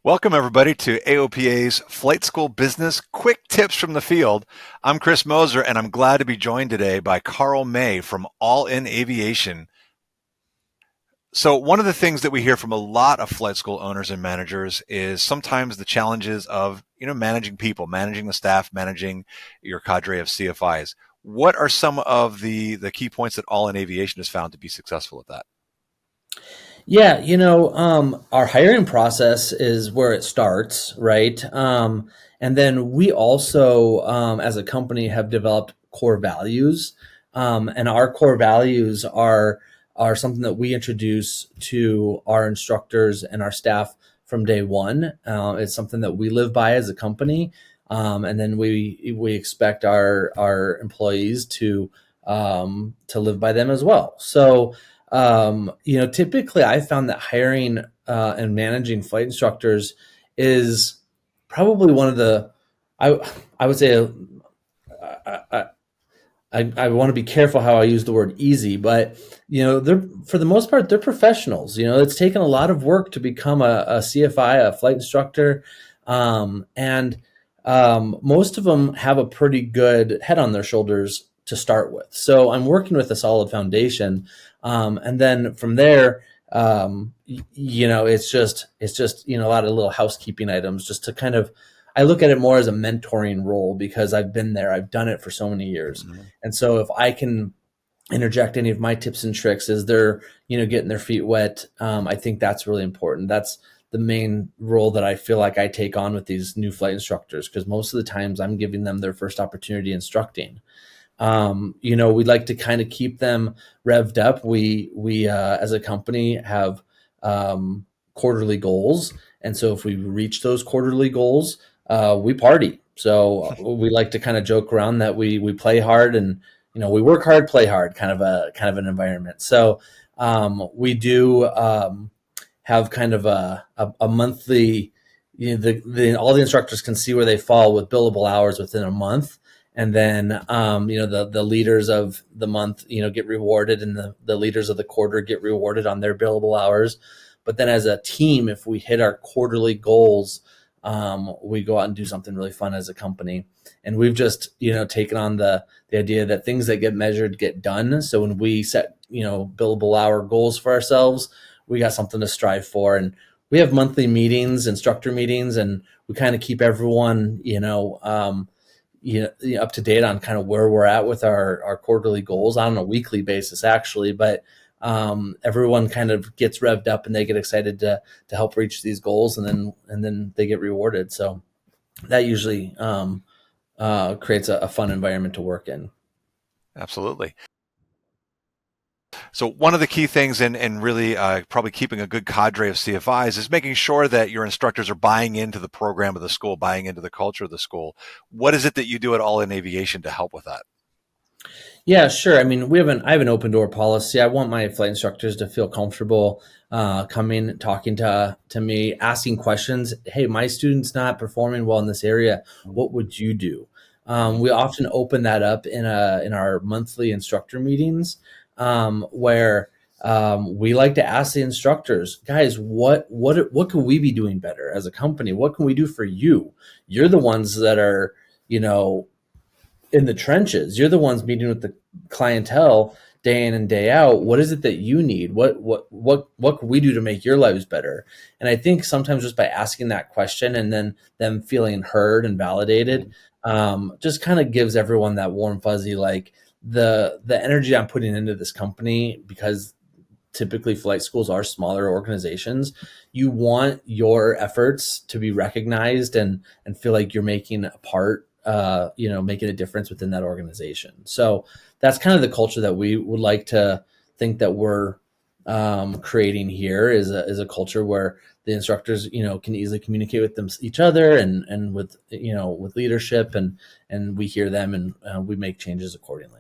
Welcome, everybody, to AOPA's Flight School Business Quick Tips from the Field. I'm Chris Moser, and I'm glad to be joined today by Carl May from All In Aviation. So one of the things that we hear from a lot of flight school owners and managers is sometimes the challenges of, managing people, managing the staff, managing your cadre of CFIs. What are some of the key points that All In Aviation has found to be successful at that? Yeah, our hiring process is where it starts, right? And then we also, as a company, have developed core values, and our core values are something that we introduce to our instructors and our staff from day one. It's something that we live by as a company, and then we expect our employees to live by them as well. So typically I found that hiring and managing flight instructors is probably one of the, I, I would say, I, I want to be careful how I use the word easy, but they're for the most part they're professionals. It's taken a lot of work to become a CFI, a flight instructor, and most of them have a pretty good head on their shoulders to start with. So I'm working with a solid foundation, and then from there, it's just a lot of little housekeeping items just to kind of. I look at it more as a mentoring role because I've been there. I've done it for so many years. Mm-hmm. And so if I can interject any of my tips and tricks as they're, getting their feet wet, I think that's really important. That's the main role that I feel like I take on with these new flight instructors, because most of the times I'm giving them their first opportunity instructing. We'd like to kind of keep them revved up. We as a company have quarterly goals. And so if we reach those quarterly goals, we party. So we like to kind of joke around that we play hard and we work hard, play hard, kind of an environment. So we do have kind of a monthly. All the instructors can see where they fall with billable hours within a month, and then the leaders of the month get rewarded, and the leaders of the quarter get rewarded on their billable hours. But then as a team, if we hit our quarterly goals, we go out and do something really fun as a company. And we've just, taken on the idea that things that get measured get done. So when we set, billable hour goals for ourselves, we got something to strive for. And we have monthly meetings, instructor meetings, and we kind of keep everyone, up to date on kind of where we're at with our quarterly goals on a weekly basis, actually. But everyone kind of gets revved up and they get excited to help reach these goals, and then they get rewarded. So that usually creates a fun environment to work in. Absolutely. So one of the key things in really probably keeping a good cadre of CFIs is making sure that your instructors are buying into the program of the school, buying into the culture of the school. What is it that you do at All In Aviation to help with that? Yeah, sure. I mean, I have an open door policy. I want my flight instructors to feel comfortable coming, talking to me, asking questions. Hey, my student's not performing well in this area. What would you do? We often open that up in our monthly instructor meetings, where we like to ask the instructors, guys, what can we be doing better as a company? What can we do for you? You're the ones that are, in the trenches. You're the ones meeting with the clientele day in and day out. What is it that you need? What can we do to make your lives better? And I think sometimes just by asking that question and then them feeling heard and validated, just kind of gives everyone that warm fuzzy, like the energy I'm putting into this company, because typically flight schools are smaller organizations. You want your efforts to be recognized and feel like you're making a part, making a difference within that organization. So that's kind of the culture that we would like to think that we're creating here, is a culture where the instructors, can easily communicate with each other and with, with leadership, and we hear them, and we make changes accordingly.